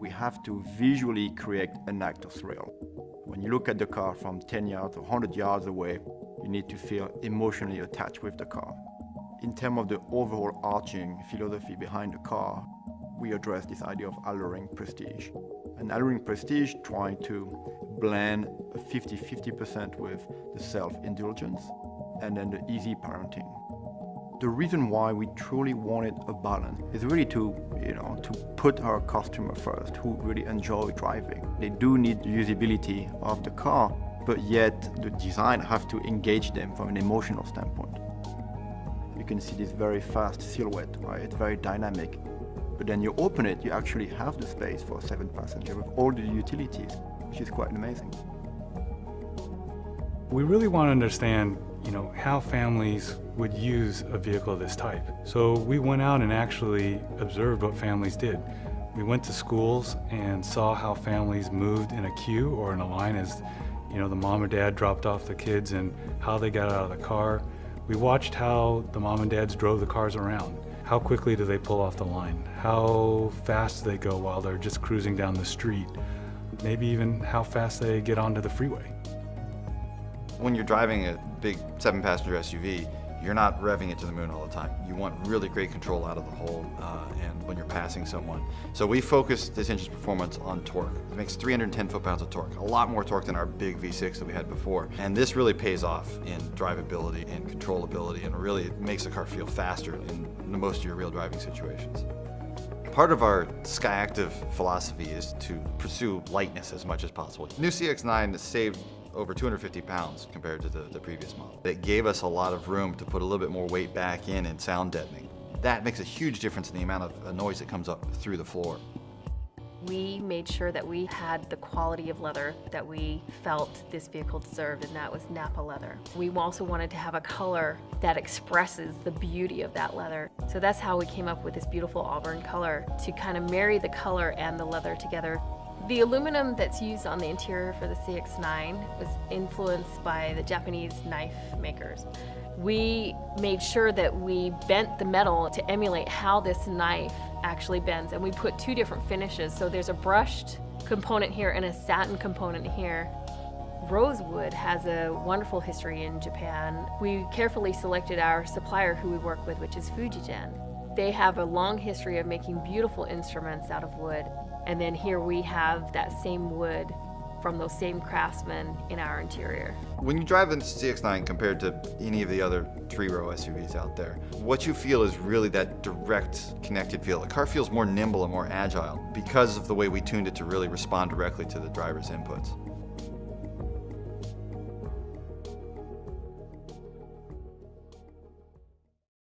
we have to visually create an act of thrill. When you look at the car from 10 yards or 100 yards away, you need to feel emotionally attached with the car. In terms of the overall arching philosophy behind the car, we address this idea of alluring prestige. And alluring prestige trying to blend a 50-50% with the self-indulgence and then the easy parenting. The reason why we truly wanted a balance is really to put our customer first, who really enjoy driving. They do need the usability of the car, but yet the design have to engage them from an emotional standpoint. You can see this very fast silhouette, right? It's very dynamic. But then you open it, you actually have the space for a 7-passenger with all the utilities, which is quite amazing. We really want to understand, how families would use a vehicle of this type. So we went out and actually observed what families did. We went to schools and saw how families moved in a queue or in a line as, the mom or dad dropped off the kids and how they got out of the car. We watched how the mom and dads drove the cars around. How quickly do they pull off the line? How fast do they go while they're just cruising down the street? Maybe even how fast they get onto the freeway. When you're driving a big 7-passenger SUV, you're not revving it to the moon all the time. You want really great control out of the hole and when you're passing someone. So we focused this engine's performance on torque. It makes 310 foot-pounds of torque, a lot more torque than our big V6 that we had before. And this really pays off in drivability and controllability, and really makes the car feel faster in most of your real driving situations. Part of our SkyActiv philosophy is to pursue lightness as much as possible. New CX-9 saved over 250 pounds compared to the previous model. It gave us a lot of room to put a little bit more weight back in and sound deadening. That makes a huge difference in the amount of noise that comes up through the floor. We made sure that we had the quality of leather that we felt this vehicle deserved, and that was Napa leather. We also wanted to have a color that expresses the beauty of that leather. So that's how we came up with this beautiful auburn color, to kind of marry the color and the leather together. The aluminum that's used on the interior for the CX-9 was influenced by the Japanese knife makers. We made sure that we bent the metal to emulate how this knife actually bends, and we put 2 different finishes. So there's a brushed component here and a satin component here. Rosewood has a wonderful history in Japan. We carefully selected our supplier who we work with, which is Fujigen. They have a long history of making beautiful instruments out of wood. And then here we have that same wood from those same craftsmen in our interior. When you drive the CX-9 compared to any of the other 3-row SUVs out there, what you feel is really that direct connected feel. The car feels more nimble and more agile because of the way we tuned it to really respond directly to the driver's inputs.